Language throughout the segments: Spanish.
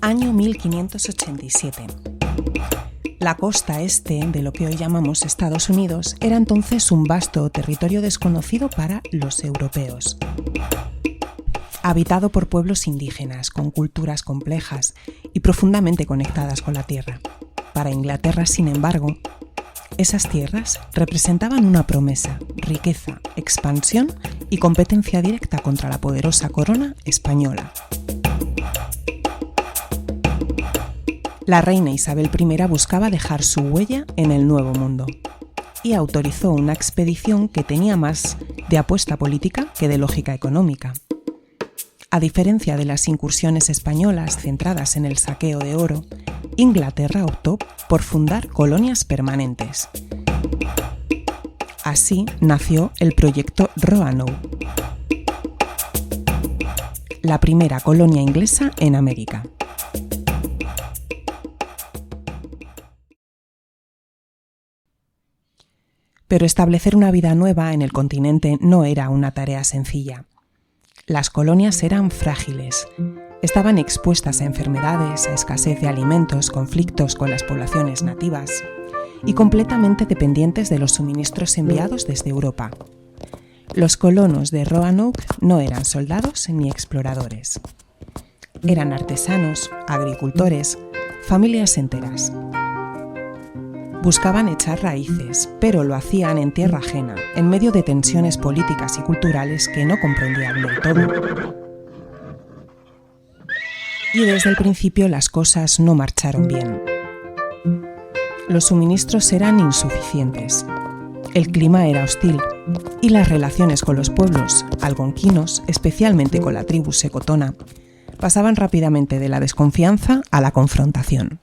Año 1587. La costa este de lo que hoy llamamos Estados Unidos era entonces un vasto territorio desconocido para los europeos. Habitado por pueblos indígenas con culturas complejas y profundamente conectadas con la tierra. Para Inglaterra, sin embargo, esas tierras representaban una promesa, riqueza, expansión y competencia directa contra la poderosa corona española. La reina Isabel I buscaba dejar su huella en el Nuevo Mundo y autorizó una expedición que tenía más de apuesta política que de lógica económica. A diferencia de las incursiones españolas centradas en el saqueo de oro, Inglaterra optó por fundar colonias permanentes. Así nació el proyecto Roanoke, la primera colonia inglesa en América. Pero establecer una vida nueva en el continente no era una tarea sencilla. Las colonias eran frágiles, estaban expuestas a enfermedades, a escasez de alimentos, conflictos con las poblaciones nativas y completamente dependientes de los suministros enviados desde Europa. Los colonos de Roanoke no eran soldados ni exploradores. Eran artesanos, agricultores, familias enteras. Buscaban echar raíces, pero lo hacían en tierra ajena, en medio de tensiones políticas y culturales que no comprendían del todo. Y desde el principio las cosas no marcharon bien. Los suministros eran insuficientes, el clima era hostil y las relaciones con los pueblos algonquinos, especialmente con la tribu secotona, pasaban rápidamente de la desconfianza a la confrontación.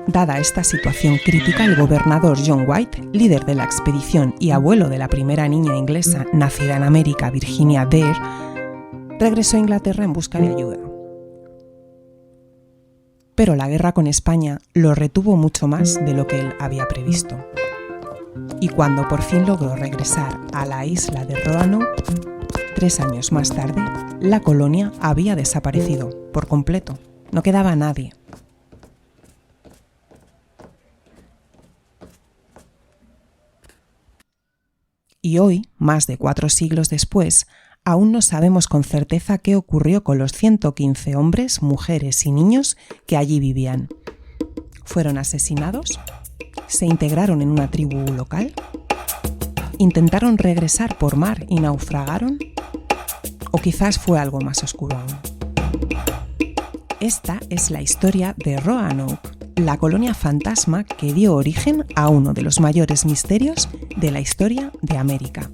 Dada esta situación crítica, el gobernador John White, líder de la expedición y abuelo de la primera niña inglesa nacida en América, Virginia Dare, regresó a Inglaterra en busca de ayuda. Pero la guerra con España lo retuvo mucho más de lo que él había previsto. Y cuando por fin logró regresar a la isla de Roanoke, 3 años más tarde, la colonia había desaparecido por completo. No quedaba nadie. Y hoy, más de 4 siglos después, aún no sabemos con certeza qué ocurrió con los 115 hombres, mujeres y niños que allí vivían. ¿Fueron asesinados? ¿Se integraron en una tribu local? ¿Intentaron regresar por mar y naufragaron? ¿O quizás fue algo más oscuro aún? Esta es la historia de Roanoke, la colonia fantasma que dio origen a uno de los mayores misterios de la historia de América.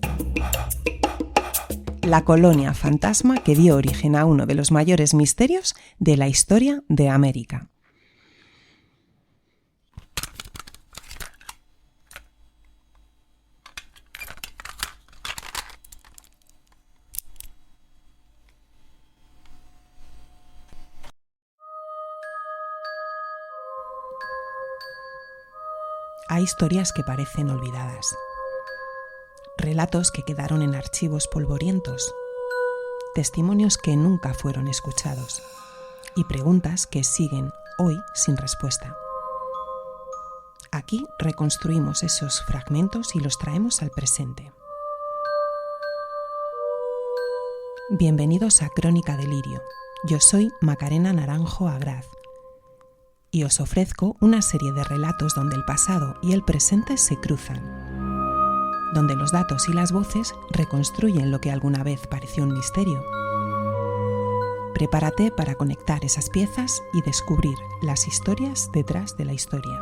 La colonia fantasma que dio origen a uno de los mayores misterios de la historia de América. Hay historias que parecen olvidadas, relatos que quedaron en archivos polvorientos, testimonios que nunca fueron escuchados y preguntas que siguen hoy sin respuesta. Aquí reconstruimos esos fragmentos y los traemos al presente. Bienvenidos a Crónica de Lirio. Yo soy Macarena Naranjo Agraz y os ofrezco una serie de relatos donde el pasado y el presente se cruzan, donde los datos y las voces reconstruyen lo que alguna vez pareció un misterio. Prepárate para conectar esas piezas y descubrir las historias detrás de la historia.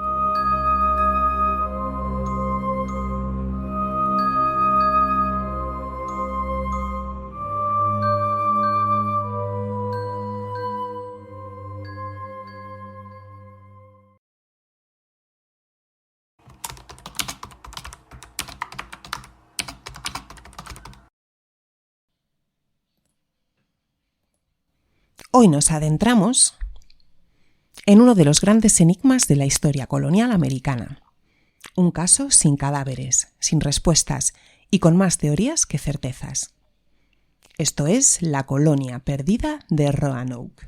Hoy nos adentramos en uno de los grandes enigmas de la historia colonial americana. Un caso sin cadáveres, sin respuestas y con más teorías que certezas. Esto es La colonia perdida de Roanoke.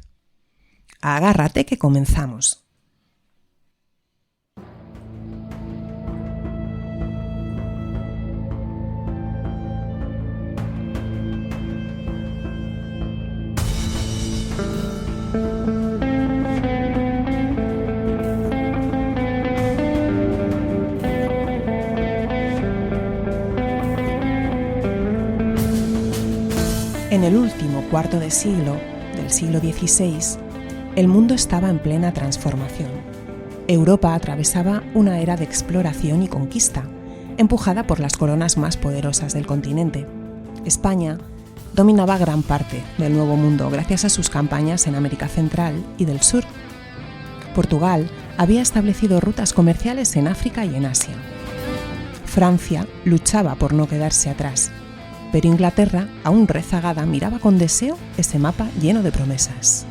Agárrate que comenzamos. En el último cuarto de siglo, del siglo XVI, el mundo estaba en plena transformación. Europa atravesaba una era de exploración y conquista, empujada por las coronas más poderosas del continente. España dominaba gran parte del Nuevo Mundo gracias a sus campañas en América Central y del Sur. Portugal había establecido rutas comerciales en África y en Asia. Francia luchaba por no quedarse atrás, pero Inglaterra, aún rezagada, miraba con deseo ese mapa lleno de promesas.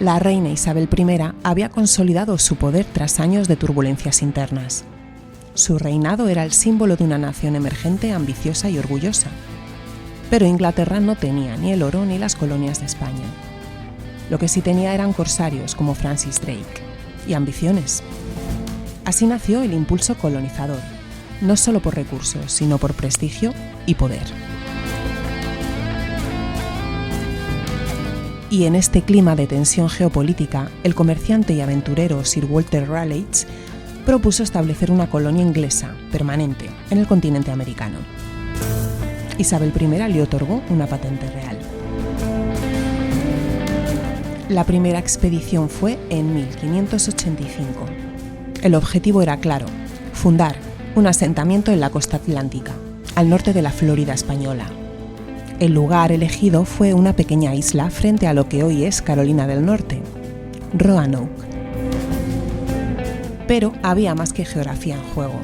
La reina Isabel I había consolidado su poder tras años de turbulencias internas. Su reinado era el símbolo de una nación emergente, ambiciosa y orgullosa. Pero Inglaterra no tenía ni el oro ni las colonias de España. Lo que sí tenía eran corsarios como Francis Drake y ambiciones. Así nació el impulso colonizador, no solo por recursos, sino por prestigio y poder. Y en este clima de tensión geopolítica, el comerciante y aventurero Sir Walter Raleigh propuso establecer una colonia inglesa permanente en el continente americano. Isabel I le otorgó una patente real. La primera expedición fue en 1585. El objetivo era claro: fundar un asentamiento en la costa atlántica, al norte de la Florida española. El lugar elegido fue una pequeña isla frente a lo que hoy es Carolina del Norte, Roanoke. Pero había más que geografía en juego.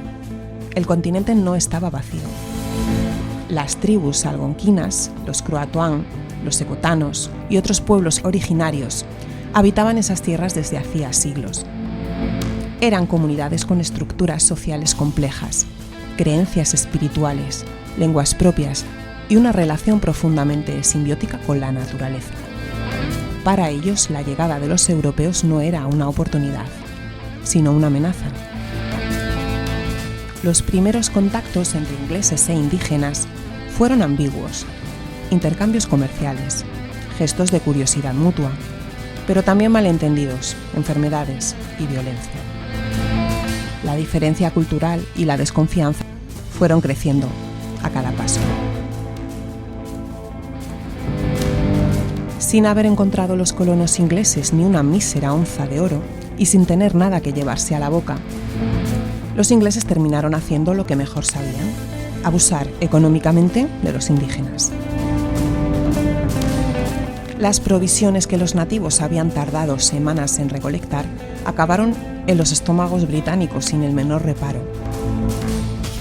El continente no estaba vacío. Las tribus algonquinas, los croatoan, los secotanos y otros pueblos originarios habitaban esas tierras desde hacía siglos. Eran comunidades con estructuras sociales complejas, creencias espirituales, lenguas propias y una relación profundamente simbiótica con la naturaleza. Para ellos, la llegada de los europeos no era una oportunidad, sino una amenaza. Los primeros contactos entre ingleses e indígenas fueron ambiguos: intercambios comerciales, gestos de curiosidad mutua, pero también malentendidos, enfermedades y violencia. La diferencia cultural y la desconfianza fueron creciendo a cada paso. Sin haber encontrado los colonos ingleses ni una mísera onza de oro y sin tener nada que llevarse a la boca, los ingleses terminaron haciendo lo que mejor sabían: abusar económicamente de los indígenas. Las provisiones que los nativos habían tardado semanas en recolectar acabaron en los estómagos británicos sin el menor reparo.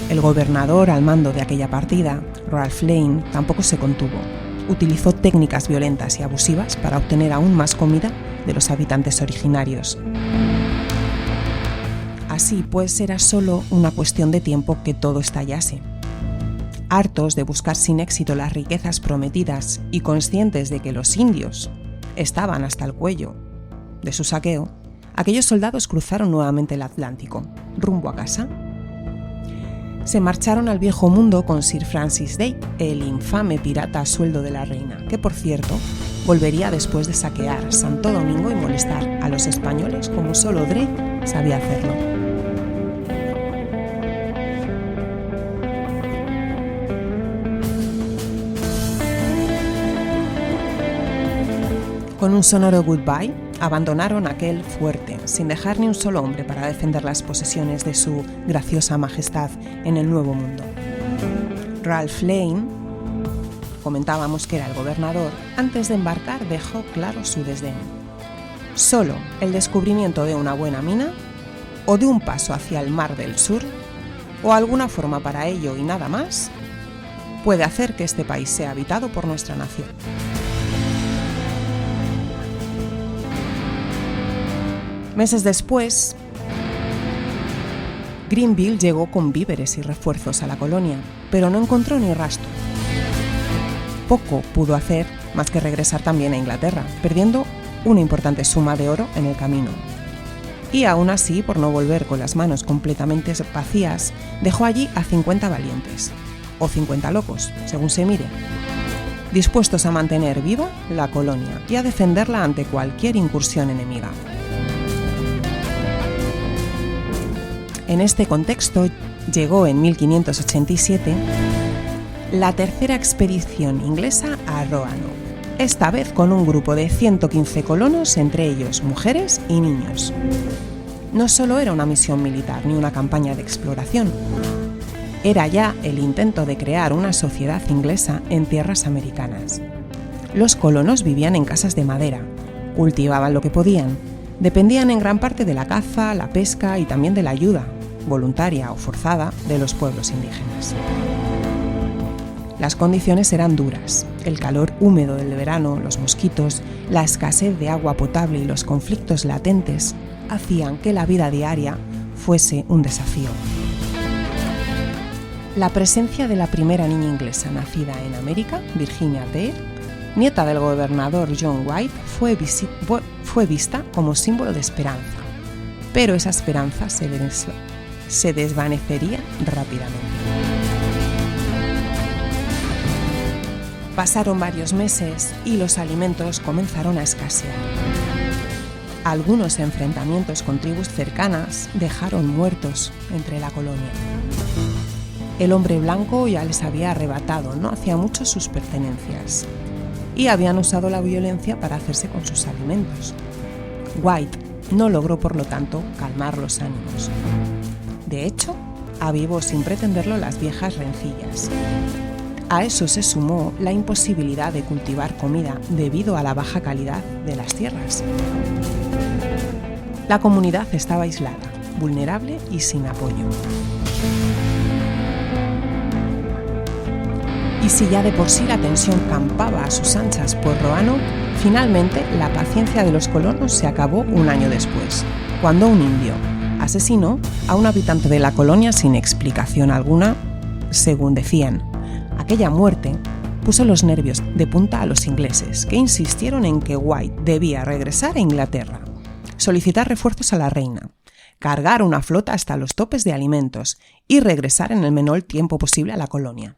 El gobernador al mando de aquella partida, Ralph Lane, tampoco se contuvo. Utilizó técnicas violentas y abusivas para obtener aún más comida de los habitantes originarios. Así pues, era solo una cuestión de tiempo que todo estallase. Hartos de buscar sin éxito las riquezas prometidas y conscientes de que los indios estaban hasta el cuello de su saqueo, aquellos soldados cruzaron nuevamente el Atlántico, rumbo a casa. Se marcharon al viejo mundo con Sir Francis Drake, el infame pirata a sueldo de la reina, que por cierto volvería después de saquear Santo Domingo y molestar a los españoles como solo Drake sabía hacerlo. Con un sonoro goodbye, abandonaron aquel fuerte, sin dejar ni un solo hombre para defender las posesiones de su graciosa majestad en el Nuevo Mundo. Ralph Lane, comentábamos que era el gobernador, antes de embarcar dejó claro su desdén. Solo el descubrimiento de una buena mina, o de un paso hacia el Mar del Sur, o alguna forma para ello y nada más, puede hacer que este país sea habitado por nuestra nación. Meses después, Grenville llegó con víveres y refuerzos a la colonia, pero no encontró ni rastro. poco pudo hacer más que regresar también a Inglaterra, perdiendo una importante suma de oro en el camino. Y aún así, por no volver con las manos completamente vacías, dejó allí a 50 valientes, o 50 locos, según se mire, dispuestos a mantener viva la colonia y a defenderla ante cualquier incursión enemiga. En este contexto llegó en 1587 la tercera expedición inglesa a Roanoke, esta vez con un grupo de 115 colonos, entre ellos mujeres y niños. No solo era una misión militar ni una campaña de exploración, era ya el intento de crear una sociedad inglesa en tierras americanas. Los colonos vivían en casas de madera, cultivaban lo que podían, dependían en gran parte de la caza, la pesca y también de la ayuda, voluntaria o forzada, de los pueblos indígenas. Las condiciones eran duras. El calor húmedo del verano, los mosquitos, la escasez de agua potable y los conflictos latentes hacían que la vida diaria fuese un desafío. La presencia de la primera niña inglesa nacida en América, Virginia Dare, nieta del gobernador John White, fue vista como símbolo de esperanza, pero esa esperanza se desvanecería rápidamente. Pasaron varios meses y los alimentos comenzaron a escasear. Algunos enfrentamientos con tribus cercanas dejaron muertos entre la colonia. El hombre blanco ya les había arrebatado no hacía mucho sus pertenencias y habían usado la violencia para hacerse con sus alimentos. White no logró, por lo tanto, calmar los ánimos. De hecho, avivó sin pretenderlo las viejas rencillas. A eso se sumó la imposibilidad de cultivar comida debido a la baja calidad de las tierras. La comunidad estaba aislada, vulnerable y sin apoyo. Y si ya de por sí la tensión campaba a sus anchas por Roanoke, finalmente la paciencia de los colonos se acabó un año después, cuando un indio asesinó a un habitante de la colonia sin explicación alguna, según decían. Aquella muerte puso los nervios de punta a los ingleses, que insistieron en que White debía regresar a Inglaterra, solicitar refuerzos a la reina, cargar una flota hasta los topes de alimentos y regresar en el menor tiempo posible a la colonia.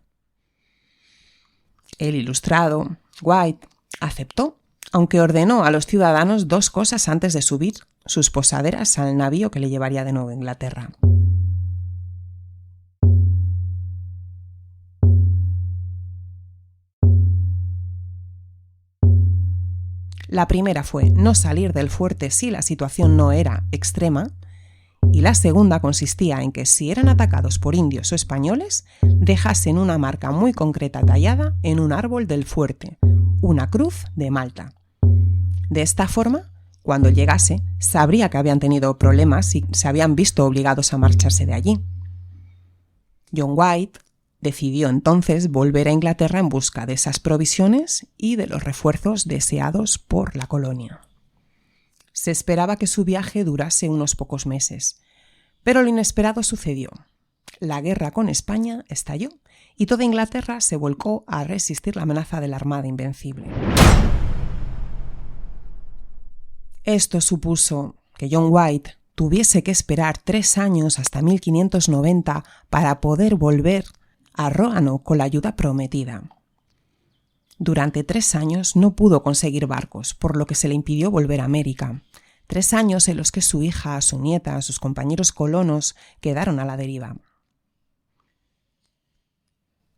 El ilustrado White aceptó, aunque ordenó a los ciudadanos dos cosas antes de subir sus posaderas al navío que le llevaría de nuevo a Inglaterra. La primera fue no salir del fuerte si la situación no era extrema, y la segunda consistía en que si eran atacados por indios o españoles, dejasen una marca muy concreta tallada en un árbol del fuerte, una cruz de Malta. De esta forma, cuando llegase, sabría que habían tenido problemas y se habían visto obligados a marcharse de allí. John White decidió entonces volver a Inglaterra en busca de esas provisiones y de los refuerzos deseados por la colonia. Se esperaba que su viaje durase unos pocos meses, pero lo inesperado sucedió. La guerra con España estalló y toda Inglaterra se volcó a resistir la amenaza de la Armada Invencible. Esto supuso que John White tuviese que esperar 3 años hasta 1590 para poder volver a Roanoke con la ayuda prometida. Durante 3 años no pudo conseguir barcos, por lo que se le impidió volver a América. 3 años en los que su hija, su nieta, sus compañeros colonos quedaron a la deriva.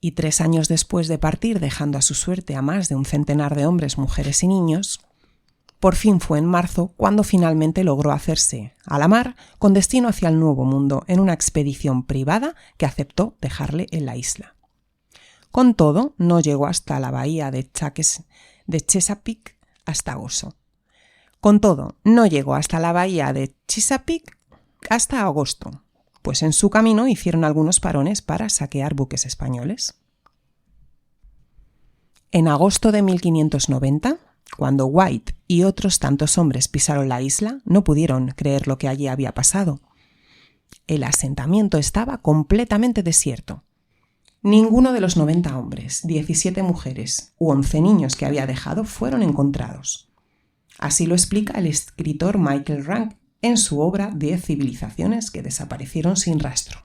Y 3 años después de partir, dejando a su suerte a más de un centenar de hombres, mujeres y niños, por fin fue en marzo cuando finalmente logró hacerse a la mar con destino hacia el Nuevo Mundo en una expedición privada que aceptó dejarle en la isla. Con todo, no llegó hasta la bahía de Chesapeake hasta agosto. Pues en su camino hicieron algunos parones para saquear buques españoles. En agosto de 1590, cuando White y otros tantos hombres pisaron la isla, no pudieron creer lo que allí había pasado. El asentamiento estaba completamente desierto. Ninguno de los 90 hombres, 17 mujeres u 11 niños que había dejado fueron encontrados. Así lo explica el escritor Michael Rank en su obra 10 civilizaciones que desaparecieron sin rastro.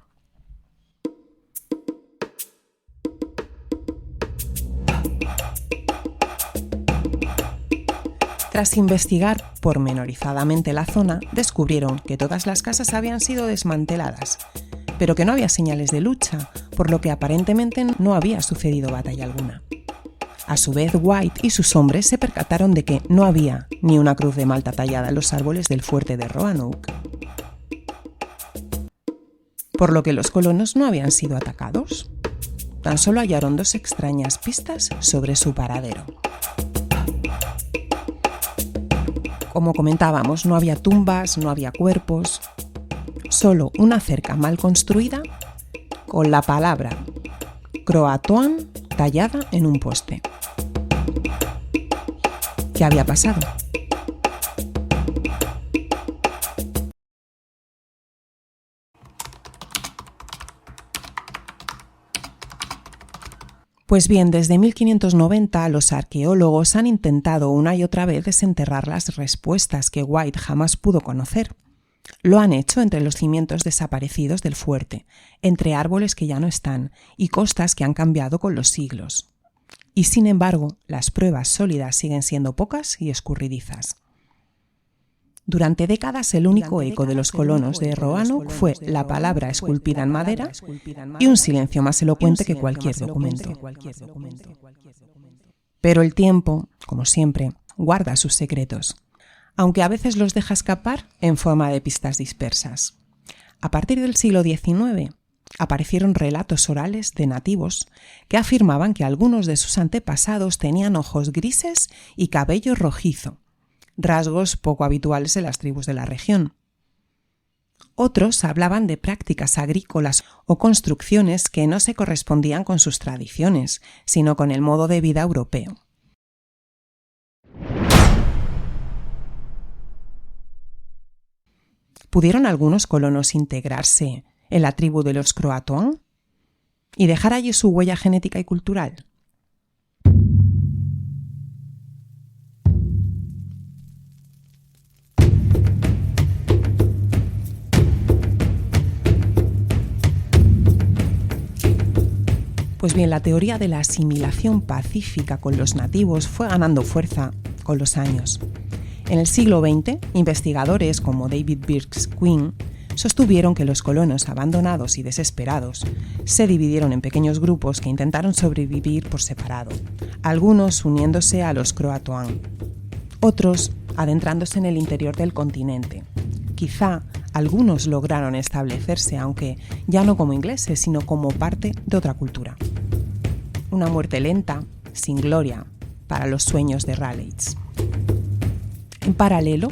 Tras investigar pormenorizadamente la zona, descubrieron que todas las casas habían sido desmanteladas, pero que no había señales de lucha, por lo que aparentemente no había sucedido batalla alguna. A su vez, White y sus hombres se percataron de que no había ni una cruz de Malta tallada en los árboles del fuerte de Roanoke, por lo que los colonos no habían sido atacados. Tan solo hallaron 2 extrañas pistas sobre su paradero. Como comentábamos, no había tumbas, no había cuerpos, solo una cerca mal construida con la palabra Croatoan tallada en un poste. ¿Qué había pasado? Pues bien, desde 1590 los arqueólogos han intentado una y otra vez desenterrar las respuestas que White jamás pudo conocer. Lo han hecho entre los cimientos desaparecidos del fuerte, entre árboles que ya no están y costas que han cambiado con los siglos. Y sin embargo, las pruebas sólidas siguen siendo pocas y escurridizas. Durante décadas el único eco de los colonos de Roanoke fue la palabra esculpida en madera y un silencio más elocuente que cualquier documento. Pero el tiempo, como siempre, guarda sus secretos, aunque a veces los deja escapar en forma de pistas dispersas. A partir del siglo XIX aparecieron relatos orales de nativos que afirmaban que algunos de sus antepasados tenían ojos grises y cabello rojizo, rasgos poco habituales en las tribus de la región. Otros hablaban de prácticas agrícolas o construcciones que no se correspondían con sus tradiciones, sino con el modo de vida europeo. ¿Pudieron algunos colonos integrarse en la tribu de los Croatoan y dejar allí su huella genética y cultural? Pues bien, la teoría de la asimilación pacífica con los nativos fue ganando fuerza con los años. En el siglo XX, investigadores como David Birks Quinn sostuvieron que los colonos abandonados y desesperados se dividieron en pequeños grupos que intentaron sobrevivir por separado, algunos uniéndose a los Croatoan, otros adentrándose en el interior del continente. Quizá algunos lograron establecerse, aunque ya no como ingleses, sino como parte de otra cultura. Una muerte lenta, sin gloria, para los sueños de Raleigh. En paralelo,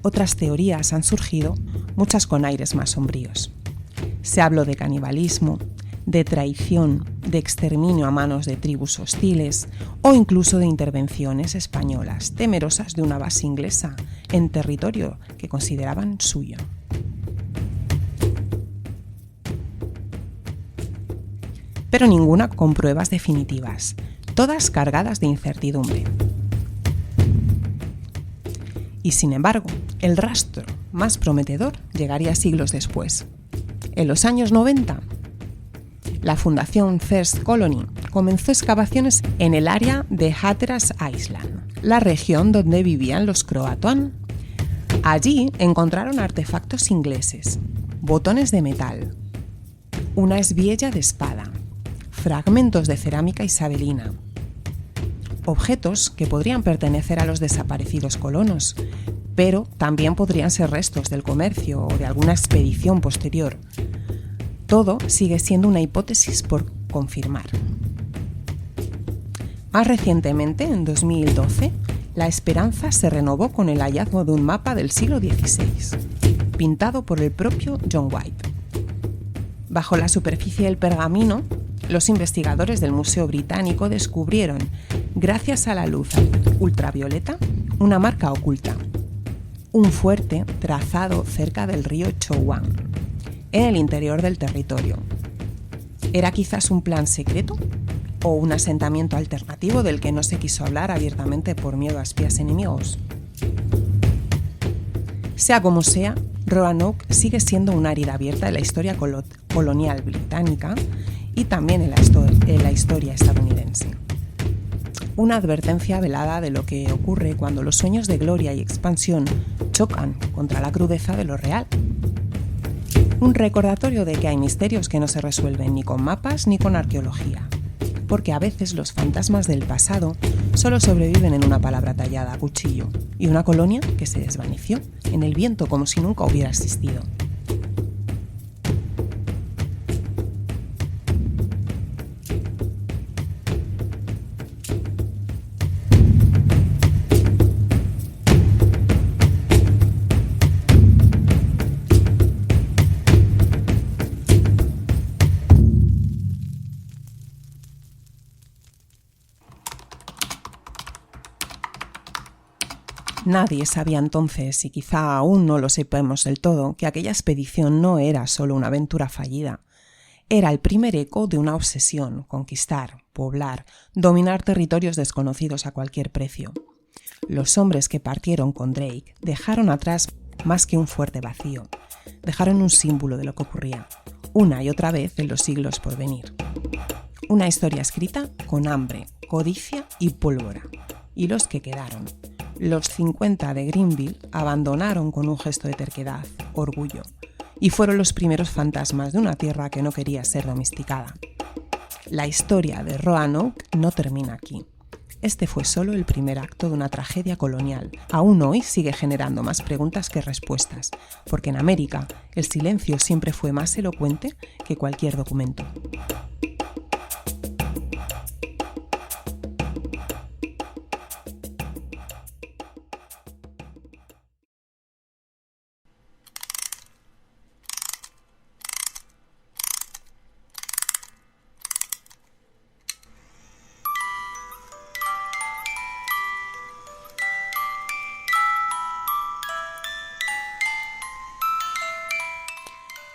otras teorías han surgido, muchas con aires más sombríos. Se habló de canibalismo, de traición, de exterminio a manos de tribus hostiles o incluso de intervenciones españolas temerosas de una base inglesa en territorio que consideraban suyo. Pero ninguna con pruebas definitivas, todas cargadas de incertidumbre. Y sin embargo, el rastro más prometedor llegaría siglos después. En los años 90, la Fundación First Colony comenzó excavaciones en el área de Hatteras Island, la región donde vivían los Croatoan. Allí encontraron artefactos ingleses, botones de metal, una esbiella de espada, fragmentos de cerámica isabelina, objetos que podrían pertenecer a los desaparecidos colonos, pero también podrían ser restos del comercio o de alguna expedición posterior. Todo sigue siendo una hipótesis por confirmar. Más recientemente, en 2012, la esperanza se renovó con el hallazgo de un mapa del siglo XVI, pintado por el propio John White. Bajo la superficie del pergamino, los investigadores del Museo Británico descubrieron, gracias a la luz ultravioleta, una marca oculta, un fuerte trazado cerca del río Chowan, en el interior del territorio. ¿Era quizás un plan secreto? ¿O un asentamiento alternativo del que no se quiso hablar abiertamente por miedo a espías enemigos? Sea como sea, Roanoke sigue siendo una herida abierta en la historia colonial británica y también en la historia estadounidense. Una advertencia velada de lo que ocurre cuando los sueños de gloria y expansión chocan contra la crudeza de lo real. Un recordatorio de que hay misterios que no se resuelven ni con mapas ni con arqueología, porque a veces los fantasmas del pasado solo sobreviven en una palabra tallada a cuchillo y una colonia que se desvaneció en el viento como si nunca hubiera existido. Nadie sabía entonces, y quizá aún no lo sepamos del todo, que aquella expedición no era solo una aventura fallida. Era el primer eco de una obsesión: conquistar, poblar, dominar territorios desconocidos a cualquier precio. Los hombres que partieron con Drake dejaron atrás más que un fuerte vacío. Dejaron un símbolo de lo que ocurría, una y otra vez en los siglos por venir. Una historia escrita con hambre, codicia y pólvora. Y los que quedaron, los 50 de Greenville, abandonaron con un gesto de terquedad, orgullo, y fueron los primeros fantasmas de una tierra que no quería ser domesticada. La historia de Roanoke no termina aquí. Este fue solo el primer acto de una tragedia colonial. Aún hoy sigue generando más preguntas que respuestas, porque en América el silencio siempre fue más elocuente que cualquier documento.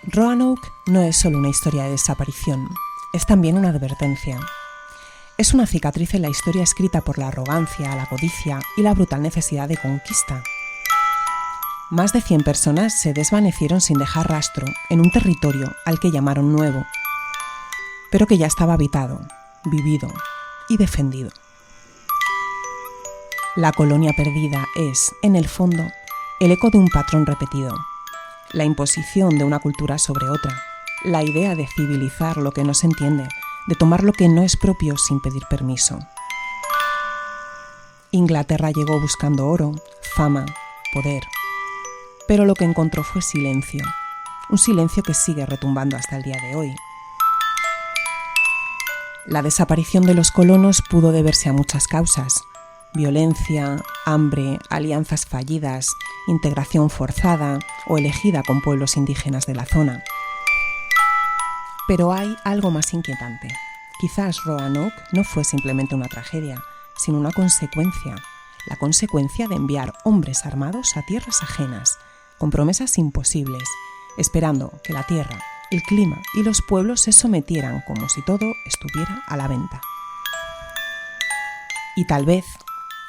Roanoke no es solo una historia de desaparición, es también una advertencia. Es una cicatriz en la historia escrita por la arrogancia, la codicia y la brutal necesidad de conquista. Más de 100 personas se desvanecieron sin dejar rastro en un territorio al que llamaron nuevo, pero que ya estaba habitado, vivido y defendido. La colonia perdida es, en el fondo, el eco de un patrón repetido. La imposición de una cultura sobre otra, la idea de civilizar lo que no se entiende, de tomar lo que no es propio sin pedir permiso. Inglaterra llegó buscando oro, fama, poder, pero lo que encontró fue silencio, un silencio que sigue retumbando hasta el día de hoy. La desaparición de los colonos pudo deberse a muchas causas: violencia, hambre, alianzas fallidas, integración forzada o elegida con pueblos indígenas de la zona. Pero hay algo más inquietante. Quizás Roanoke no fue simplemente una tragedia, sino una consecuencia. La consecuencia de enviar hombres armados a tierras ajenas, con promesas imposibles, esperando que la tierra, el clima y los pueblos se sometieran como si todo estuviera a la venta. Y tal vez,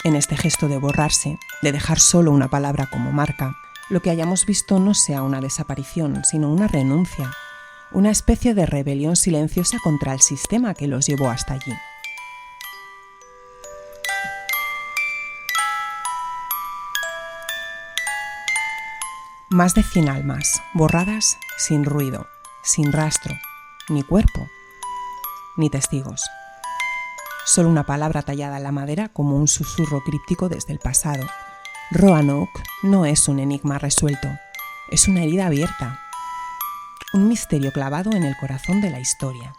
en este gesto de borrarse, de dejar solo una palabra como marca, lo que hayamos visto no sea una desaparición, sino una renuncia, una especie de rebelión silenciosa contra el sistema que los llevó hasta allí. Más de 100 almas, borradas sin ruido, sin rastro, ni cuerpo, ni testigos. Solo una palabra tallada en la madera como un susurro críptico desde el pasado. Roanoke no es un enigma resuelto, es una herida abierta, un misterio clavado en el corazón de la historia.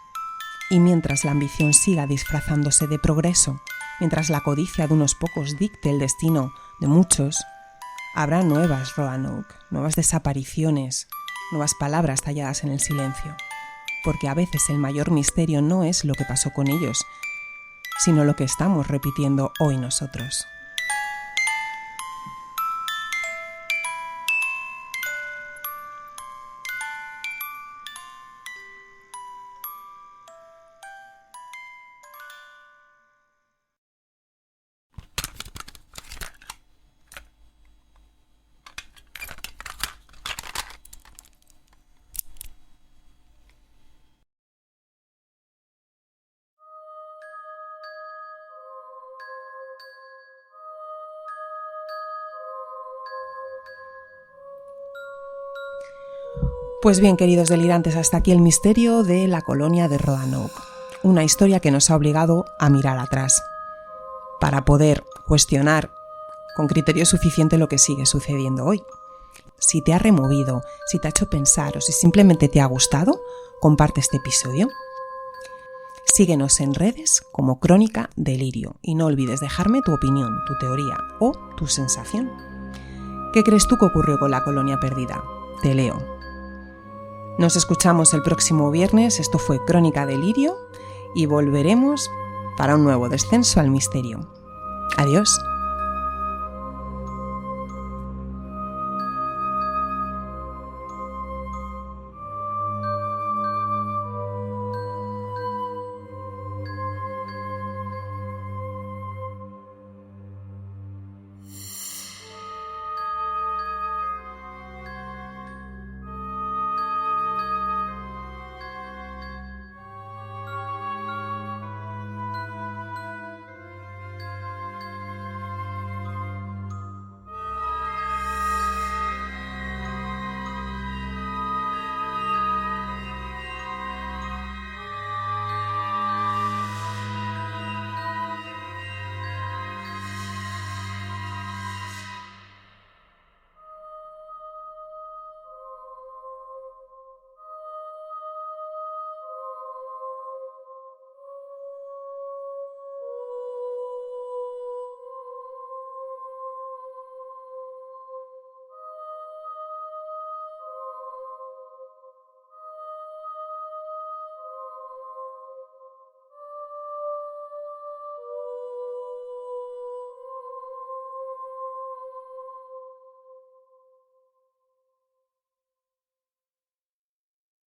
Y mientras la ambición siga disfrazándose de progreso, mientras la codicia de unos pocos dicte el destino de muchos, habrá nuevas Roanoke, nuevas desapariciones, nuevas palabras talladas en el silencio. Porque a veces el mayor misterio no es lo que pasó con ellos, sino lo que estamos repitiendo hoy nosotros. Pues bien, queridos delirantes, hasta aquí el misterio de la colonia de Roanoke. Una historia que nos ha obligado a mirar atrás, para poder cuestionar con criterio suficiente lo que sigue sucediendo hoy. Si te ha removido, si te ha hecho pensar o si simplemente te ha gustado, comparte este episodio. Síguenos en redes como Crónica Delirio y no olvides dejarme tu opinión, tu teoría o tu sensación. ¿Qué crees tú que ocurrió con la colonia perdida? Te leo. Nos escuchamos el próximo viernes, esto fue Crónica Delirio y volveremos para un nuevo descenso al misterio. Adiós.